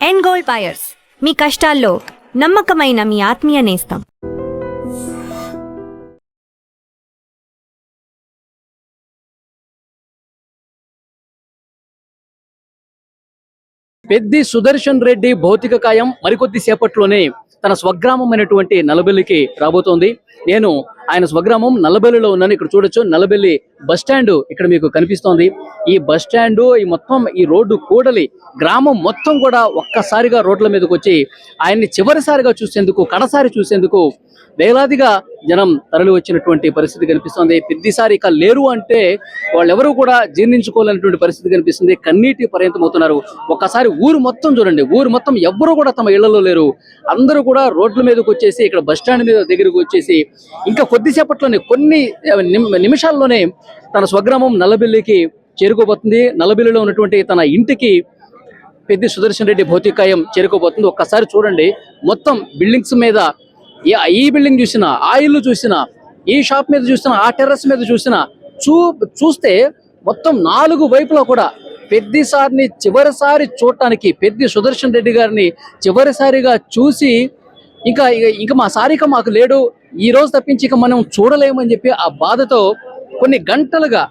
End gold buyers, మీ కష్టాల్లో నమ్మకమైన మీ ఆత్మీయ నేస్తం. పెద్ది సుదర్శన్ రెడ్డి భౌతిక కాయం మరికొద్ది సేపట్లోనే తన స్వగ్రామం అయినటువంటి నల్లబెల్లికి రాబోతోంది. నేను ఆయన స్వగ్రామం నల్లబెల్లిలో ఉన్నాను. ఇక్కడ చూడొచ్చు, నల్లబెల్లి బస్ స్టాండ్ ఇక్కడ మీకు కనిపిస్తోంది. ఈ బస్ స్టాండ్, ఈ మొత్తం ఈ రోడ్డు కూడలి గ్రామం మొత్తం కూడా ఒక్కసారిగా రోడ్ల మీదకి వచ్చి ఆయన్ని చివరిసారిగా చూసేందుకు, కడసారి చూసేందుకు వేలాదిగా జనం తరలి వచ్చినటువంటి పరిస్థితి కనిపిస్తుంది. పెద్దసారి ఇక లేరు అంటే వాళ్ళెవరూ కూడా జీర్ణించుకోలేనటువంటి పరిస్థితి కనిపిస్తుంది. కన్నీటి పర్యంతమవుతున్నారు. ఒక్కసారి ఊరు మొత్తం చూడండి, ఊరు మొత్తం ఎవ్వరూ కూడా తమ ఇళ్లలో లేరు. అందరూ కూడా రోడ్ల మీదకి వచ్చేసి ఇక్కడ బస్ స్టాండ్ మీద దగ్గరకు వచ్చేసి ఇంకా కొద్దిసేపట్లోనే, కొన్ని నిమిషాల్లోనే తన స్వగ్రామం నల్లబెల్లికి చేరుకోబోతుంది. నల్లబెల్లిలో ఉన్నటువంటి తన ఇంటికి పెద్ది సుదర్శన్ రెడ్డి భౌతికాయం చేరుకోబోతుంది. ఒక్కసారి చూడండి, మొత్తం బిల్డింగ్స్ మీద, ఈ బిల్డింగ్ చూసినా, ఆ ఇల్లు చూసినా, ఈ షాప్ మీద చూసినా, ఆ టెర్రస్ మీద చూసినా చూస్తే మొత్తం నాలుగు వైపులా కూడా పెద్దిసారిని చివరిసారి చూడటానికి, పెద్ది సుదర్శన్ రెడ్డి గారిని చివరిసారిగా చూసి ఇంకా మా సారిక మాకు లేడు, ఈ రోజు తప్పించి ఇక మనం చూడలేమని చెప్పి ఆ బాధతో కొన్ని గంటలుగా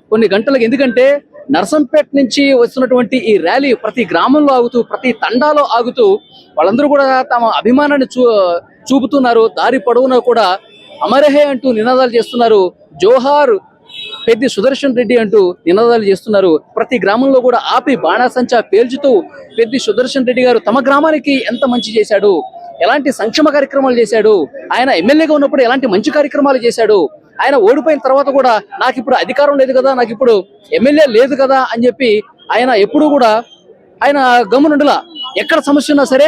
ఎందుకంటే నర్సంపేట నుంచి వస్తున్నటువంటి ఈ ర్యాలీ ప్రతి గ్రామంలో ఆగుతూ, ప్రతి తండాలో ఆగుతూ వాళ్ళందరూ కూడా తమ అభిమానాన్ని చూపుతున్నారు. దారి పొడవునా కూడా అమరహే అంటూ నినాదాలు చేస్తున్నారు. జోహార్ పెద్ది సుదర్శన్ రెడ్డి అంటూ నినాదాలు చేస్తున్నారు. ప్రతి గ్రామంలో కూడా ఆపి బాణాసంచా పేల్చుతూ పెద్ది సుదర్శన్ రెడ్డి గారు తమ గ్రామానికి ఎంత మంచి చేశాడు, ఎలాంటి సంక్షేమ కార్యక్రమాలు చేశాడు, ఆయన ఎమ్మెల్యేగా ఉన్నప్పుడు ఎలాంటి మంచి కార్యక్రమాలు చేశాడు, ఆయన ఓడిపోయిన తర్వాత కూడా నాకు ఇప్పుడు అధికారం లేదు కదా, నాకు ఇప్పుడు ఎమ్మెల్యే లేదు కదా అని చెప్పి ఆయన ఎప్పుడూ కూడా ఆయన గమ్మునుండులా, ఎక్కడ సమస్య ఉన్నా సరే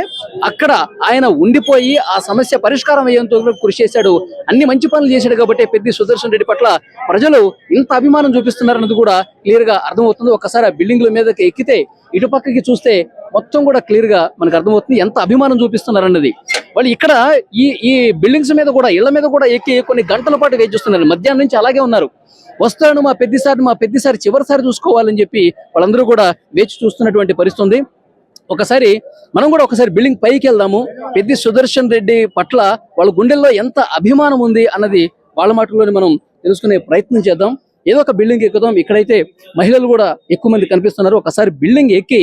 అక్కడ ఆయన ఉండిపోయి ఆ సమస్య పరిష్కారం అయ్యేంత కృషి చేశాడు. అన్ని మంచి పనులు చేశాడు కాబట్టి పెద్ది సుదర్శన్ రెడ్డి పట్ల ప్రజలు ఇంత అభిమానం చూపిస్తున్నారన్నది కూడా క్లియర్ గా అర్థమవుతుంది. ఒకసారి ఆ బిల్డింగ్ల మీదకి ఎక్కితే ఇటుపక్కకి చూస్తే మొత్తం కూడా క్లియర్ గా మనకు అర్థమవుతుంది ఎంత అభిమానం చూపిస్తున్నారన్నది. వాళ్ళు ఇక్కడ ఈ బిల్డింగ్స్ మీద కూడా, ఇళ్ల మీద కూడా ఎక్కి కొన్ని గంటల పాటు వేచి చూస్తున్నారు. మధ్యాహ్నం నుంచి అలాగే ఉన్నారు. వస్తాను మా పెద్దిసారి చివరిసారి చూసుకోవాలని చెప్పి వాళ్ళందరూ కూడా వేచి చూస్తున్నటువంటి పరిస్థితి. మనం కూడా ఒకసారి బిల్డింగ్ పైకి వెళ్దాము. పెద్ది సుదర్శన్ రెడ్డి పట్ల వాళ్ళ గుండెల్లో ఎంత అభిమానం ఉంది అన్నది వాళ్ళ మాటల్లోనే మనం తెలుసుకునే ప్రయత్నం చేద్దాం. ఏదో ఒక బిల్డింగ్ ఎక్కుదాం. ఇక్కడైతే మహిళలు కూడా ఎక్కువ మంది కనిపిస్తున్నారు. ఒకసారి బిల్డింగ్ ఎక్కి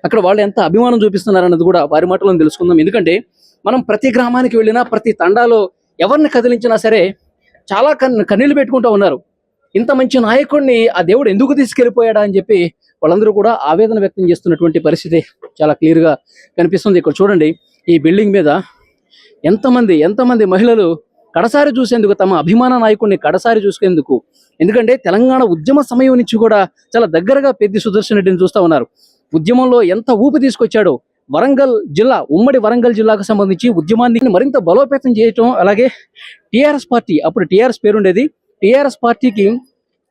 అక్కడ వాళ్ళు ఎంత అభిమానం చూపిస్తున్నారు అన్నది కూడా వారి మాటల్లో తెలుసుకుందాం. ఎందుకంటే మనం ప్రతి గ్రామానికి వెళ్ళినా, ప్రతి తండాలో ఎవరిని కదిలించినా సరే చాలా కన్నీళ్లు పెట్టుకుంటూ ఉన్నారు. ఇంత మంచి నాయకుడిని ఆ దేవుడు ఎందుకు తీసుకెళ్లిపోయాడా అని చెప్పి వాళ్ళందరూ కూడా ఆవేదన వ్యక్తం చేస్తున్నటువంటి పరిస్థితి చాలా క్లియర్ గా కనిపిస్తుంది. ఇక్కడ చూడండి, ఈ బిల్డింగ్ మీద ఎంతమంది మహిళలు కడసారి చూసేందుకు, తమ అభిమాన నాయకుడిని కడసారి చూసేందుకు, ఎందుకంటే తెలంగాణ ఉద్యమ సమయం నుంచి కూడా చాలా దగ్గరగా పెద్ది సుదర్శన్ రెడ్డిని చూస్తూ ఉన్నారు. ఉద్యమంలో ఎంత ఊపి తీసుకొచ్చాడో, ఉమ్మడి వరంగల్ జిల్లాకు సంబంధించి ఉద్యమాన్ని మరింత బలోపేతం చేయటం, అలాగే టీఆర్ఎస్ పార్టీ, అప్పుడు టీఆర్ఎస్ పేరుండేది, టీఆర్ఎస్ పార్టీకి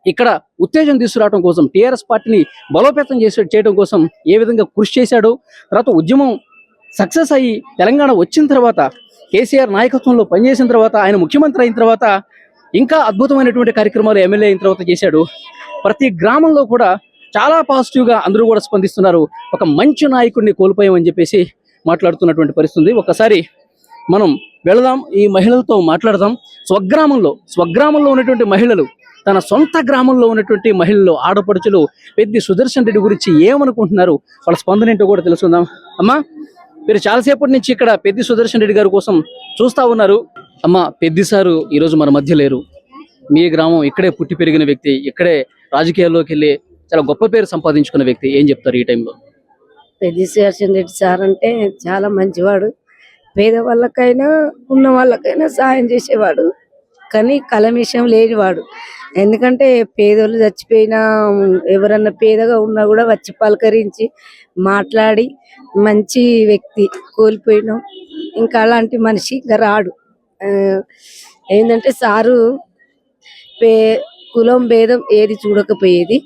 ఇక్కడ ఉత్తేజం తీసుకురావడం కోసం, టీఆర్ఎస్ పార్టీని బలోపేతం చేయడం కోసం ఏ విధంగా కృషి చేశాడో, తర్వాత ఉద్యమం సక్సెస్ అయ్యి తెలంగాణ వచ్చిన తర్వాత, కేసీఆర్ నాయకత్వంలో పనిచేసిన తర్వాత, ఆయన ముఖ్యమంత్రి అయిన తర్వాత ఇంకా అద్భుతమైనటువంటి కార్యక్రమాలు ఎమ్మెల్యే అయిన తర్వాత చేశాడు. ప్రతి గ్రామంలో కూడా చాలా పాజిటివ్గా అందరూ కూడా స్పందిస్తున్నారు. ఒక మంచి నాయకుడిని కోల్పోయామని చెప్పేసి మాట్లాడుతున్నటువంటి పరిస్థితి. ఒకసారి మనం వెళదాం, ఈ మహిళలతో మాట్లాడదాం. స్వగ్రామంలో ఉన్నటువంటి మహిళలు, తన సొంత గ్రామంలో ఉన్నటువంటి మహిళలు, ఆడపడుచులు పెద్ది సుదర్శన్ రెడ్డి గురించి ఏమనుకుంటున్నారు, వాళ్ళ స్పందన ఏంటో కూడా తెలుసుకుందాం. అమ్మా, మీరు చాలాసేపటి నుంచి ఇక్కడ పెద్ది సుదర్శన్ రెడ్డి గారి కోసం చూస్తా ఉన్నారు. అమ్మ, పెద్ది సారు ఈరోజు మన మధ్య లేరు. మీ గ్రామం ఇక్కడే పుట్టి పెరిగిన వ్యక్తి, ఇక్కడే రాజకీయాల్లోకి వెళ్ళి చాలా గొప్ప పేరు సంపాదించుకున్న వ్యక్తి, ఏం చెప్తారు ఈ టైంలో? పెద్ది సుదర్శన్ రెడ్డి సార్ అంటే చాలా మంచివాడు. పేద వాళ్ళకైనా ఉన్న వాళ్ళకైనా సాయం చేసేవాడు, కానీ కలమిషం లేనివాడు. ఎందుకంటే పేదోళ్ళు చచ్చిపోయినా, ఎవరన్నా పేదగా ఉన్నా కూడా వచ్చి పలకరించి మాట్లాడి మంచి వ్యక్తి. కోల్పోయినాం, ఇంకా అలాంటి మనిషి ఇంకా రాడు. ఏంటంటే సారు కులం భేదం ఏది చూడకపోయేది,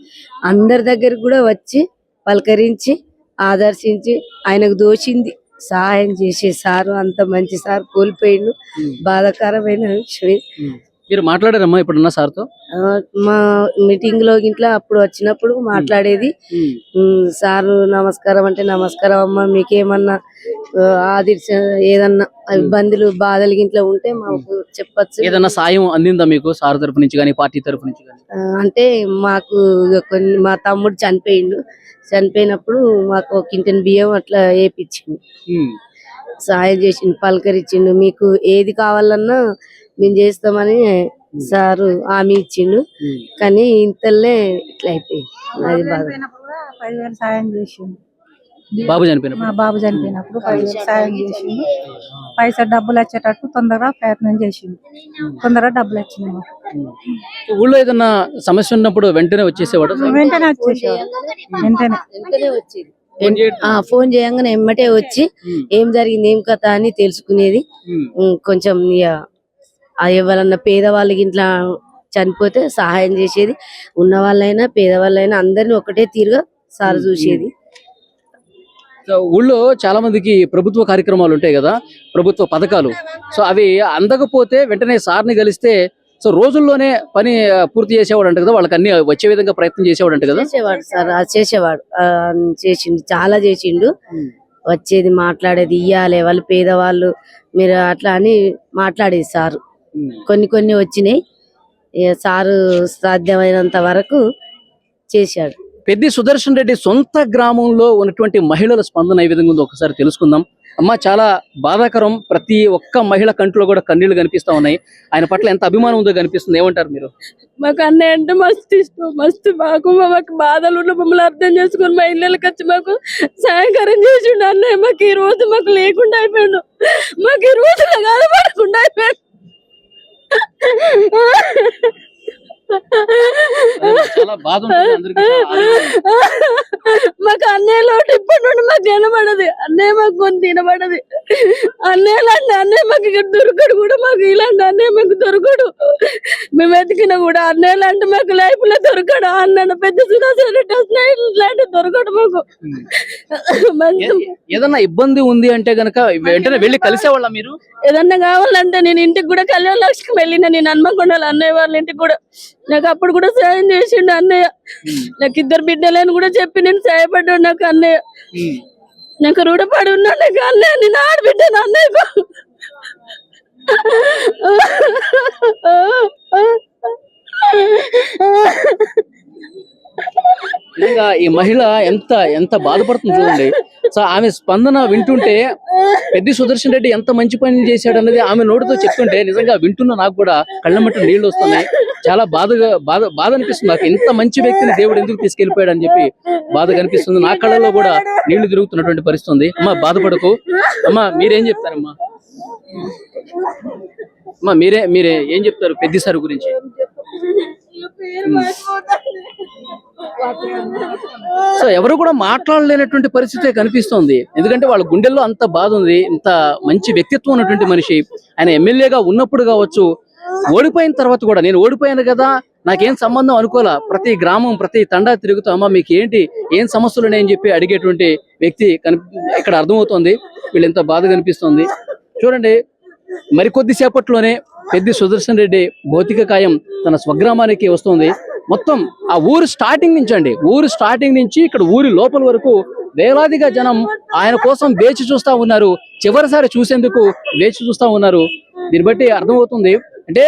అందరి దగ్గరికి కూడా వచ్చి పలకరించి ఆదర్శించి ఆయనకు దోచింది సహాయం చేసే సారు. అంత మంచి సార్ కోల్పోయిండు, బాధాకరమైన విషయం. మీరు మాట్లాడారమ్మా ఇప్పుడున్న సార్తో? మా మీటింగ్ లో ఇంట్లో అప్పుడు వచ్చినప్పుడు మాట్లాడేది. సారు నమస్కారం అంటే నమస్కారం అమ్మ, మీకేమన్నా ఆదిర్శ ఏదన్నా ఇబ్బందులు బాధలు ఇంట్లో ఉంటే మాకు చెప్పచ్చు. ఏదన్నా సాయం అందిందా మీకు సార్ తరపు నుంచి కానీ పార్టీ తరపు నుంచి కానీ? అంటే మాకు ఇక కొన్ని మా తమ్ముడు చనిపోయినప్పుడు మాకు ఒక ఇంటిని బియ్యం అట్లా వేపించిండు, సాయం చేసిండు, పలకరించిండు. మీకు ఏది కావాలన్నా మేము చేస్తామని సారు హామీ ఇచ్చిండు. కానీ ఇంతలే ఇట్లా అయిపోయింది. అది బాధ. 10,000 సాయం చేసిండు. బాబు చనిపోయినప్పుడు మా బాబు చనిపోయినప్పుడు 10,000 సాయం చేసిండు. పైసా డబ్బులు వచ్చేటట్టు తొందరగా ప్రయత్నం చేసిండు. తొందరగా డబ్బులు వచ్చినాయి మాకు. ఊళ్ళో ఏదన్నా సమస్య ఉన్నప్పుడు వెంటనే వచ్చేసేవాడు? వెంటనే వచ్చేసేవాడు. వెంటనే వచ్చేది. ఫోన్ చేయంగానే ఎమ్మటే వచ్చి ఏం జరిగింది ఏం కథ అని తెలుసుకునేది. కొంచెం ఇక ఎవరన్నా పేదవాళ్ళకి ఇంట్లో చనిపోతే సహాయం చేసేది. ఉన్న వాళ్ళైనా పేదవాళ్ళైనా అందరిని ఒకటే తీరుగా సార్ చూసేది. ఊళ్ళో చాలా మందికి ప్రభుత్వ కార్యక్రమాలు ఉంటాయి కదా, ప్రభుత్వ పథకాలు. సో అవి అందకపోతే వెంటనే సార్ని కలిస్తే సో రోజుల్లోనే పని పూర్తి చేసేవాడు అంట కదా, వాళ్ళకి అన్ని వచ్చే విధంగా ప్రయత్నం చేసేవాడు అంట కదా? చేసేవాడు సార్, చేసేవాడు. చేసిండు, చాలా చేసిండు. వచ్చేది, మాట్లాడేది, ఇయ్యాలి వాళ్ళు పేదవాళ్ళు మీరు అట్లా అని మాట్లాడేది సారు. కొన్ని వచ్చినాయి. సారు సాధ్యమైనంత వరకు చేశాడు. పెద్ది సుదర్శన్ రెడ్డి సొంత గ్రామంలో ఉన్నటువంటి మహిళల స్పందన ఏ విధంగా ఉందో ఒకసారి తెలుసుకుందాం. అమ్మ, చాలా బాధాకరం. ప్రతి ఒక్క మహిళ కంట్లో కూడా కన్నీళ్లు కనిపిస్తా ఉన్నాయి. ఆయన పట్ల ఎంత అభిమానం ఉందో కనిపిస్తుంది. ఏమంటారు మీరు? మాకు అన్నయ్య అంటే మస్తు ఇష్టం, మస్తు. మాకు బాధలు ఉన్న మమ్మల్ని అర్థం చేసుకుని మా ఇళ్ళకి వచ్చి మాకు సహాయకారం చేసిండు అన్నయ్య. మాకు ఈ రోజు మాకు లేకుండా అయిపోయాడు, మాకు ఈ రోజు బాధపడకుండా అయిపోయాడు. చాలా బాధ ఉంటుంది అందరికీ. మాకు అన్నయ్య లోటు ఇప్పటి నుండి మాకు వినబడదు. అన్నయ్య మాకు కొంత వినబడదు. అన్నయ్య లాంటి అన్నయ్య మాకు ఇక్కడ దొరకడు కూడా. మాకు ఇలాంటి అన్నయ్య మాకు దొరకడు. మేము వెతికినా కూడా అన్నయ్య లాంటి మాకు లైఫ్ లో దొరకడు. అన్న పెద్ద ఇలాంటి దొరకడు మాకు. ఏదన్నా ఇబ్బంది ఉంది అంటే గనక వెంటనే వెళ్ళి కలిసేవాళ్ళ మీరు? ఏదన్నా కావాలంటే నేను ఇంటికి కూడా కళ్యాణ లక్ష్మికి వెళ్ళిన, నేను హన్మకొండల అన్నయ్య వాళ్ళ ఇంటికి కూడా. నాకు అప్పుడు కూడా సాయం చేసిండు అన్నయ్య. నాకు 2 బిడ్డలని కూడా చెప్పి నేను సాయపడ్డాడు నాకు అన్నయ్య. నాకు రుణపడి ఉన్నాడు నాకు అన్నయ్య. నేను ఆడబిడ్డాను అన్నయ్యకు. నిజంగా ఈ మహిళ ఎంత బాధపడుతుంది చూడండి. సో ఆమె స్పందన వింటుంటే పెద్ది సుదర్శన్ రెడ్డి ఎంత మంచి పని చేశాడు అన్నది ఆమె నోటితో చెప్తుంటే నిజంగా వింటున్న నాకు కూడా కళ్ళమట్టు నీళ్లు వస్తున్నాయి. చాలా బాధ అనిపిస్తుంది నాకు. ఇంత మంచి వ్యక్తిని దేవుడు ఎందుకు తీసుకెళ్లిపోయాడు అని చెప్పి బాధ కనిపిస్తుంది. నా కళ్ళలో కూడా నీళ్లు తిరుగుతున్నటువంటి పరిస్థితి ఉంది. అమ్మా, బాధపడకు. అమ్మా, మీరేం చెప్తారమ్మా? అమ్మా, మీరే ఏం చెప్తారు పెద్ది సార్ గురించి? సో ఎవరు కూడా మాట్లాడలేనటువంటి పరిస్థితి కనిపిస్తోంది. ఎందుకంటే వాళ్ళ గుండెల్లో అంత బాధ ఉంది. ఇంత మంచి వ్యక్తిత్వం ఉన్నటువంటి మనిషి. ఆయన ఎమ్మెల్యేగా ఉన్నప్పుడు కావచ్చు, ఓడిపోయిన తర్వాత కూడా నేను ఓడిపోయాను కదా, నాకేం సంబంధం అనుకోలా. ప్రతి గ్రామం ప్రతి తండా తిరుగుతూ అమ్మ మీకు ఏం సమస్యలు ఉన్నాయని చెప్పి అడిగేటువంటి వ్యక్తి ఇక్కడ అర్థమవుతోంది. వీళ్ళు ఎంత బాధ కనిపిస్తోంది చూడండి. మరికొద్ది సేపట్లోనే పెద్ది సుదర్శన్ రెడ్డి భౌతిక కాయం తన స్వగ్రామానికి వస్తుంది. మొత్తం ఆ ఊరు స్టార్టింగ్ నుంచి ఇక్కడ ఊరి లోపల వరకు వేలాదిగా జనం ఆయన కోసం వేచి చూస్తా ఉన్నారు. చివరిసారి చూసేందుకు వేచి చూస్తా ఉన్నారు. దీన్ని బట్టి అర్థమవుతుంది అంటే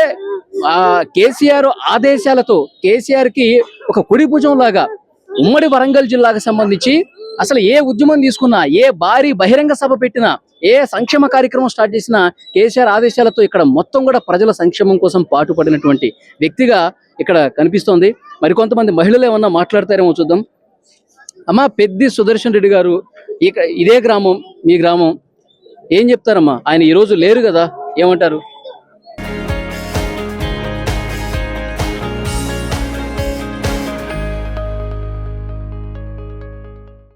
ఆ కేసీఆర్ ఆదేశాలతో కేసీఆర్ కి ఒక కుడి భుజం లాగా ఉమ్మడి వరంగల్ జిల్లాకు సంబంధించి అసలు ఏ ఉద్యమం తీసుకున్నా, ఏ భారీ బహిరంగ సభ పెట్టినా, ఏ సంక్షేమ కార్యక్రమం స్టార్ట్ చేసినా కేసీఆర్ ఆదేశాలతో ఇక్కడ మొత్తం కూడా ప్రజల సంక్షేమం కోసం పాటుపడినటువంటి వ్యక్తిగా ఇక్కడ కనిపిస్తోంది. మరికొంతమంది మహిళలు ఏమన్నా మాట్లాడతారేమో చూద్దాం. అమ్మా, పెద్ది సుదర్శన్ రెడ్డి గారు ఇదే గ్రామం, మీ గ్రామం, ఏం చెప్తారమ్మా? ఆయన ఈ రోజు లేరు కదా, ఏమంటారు?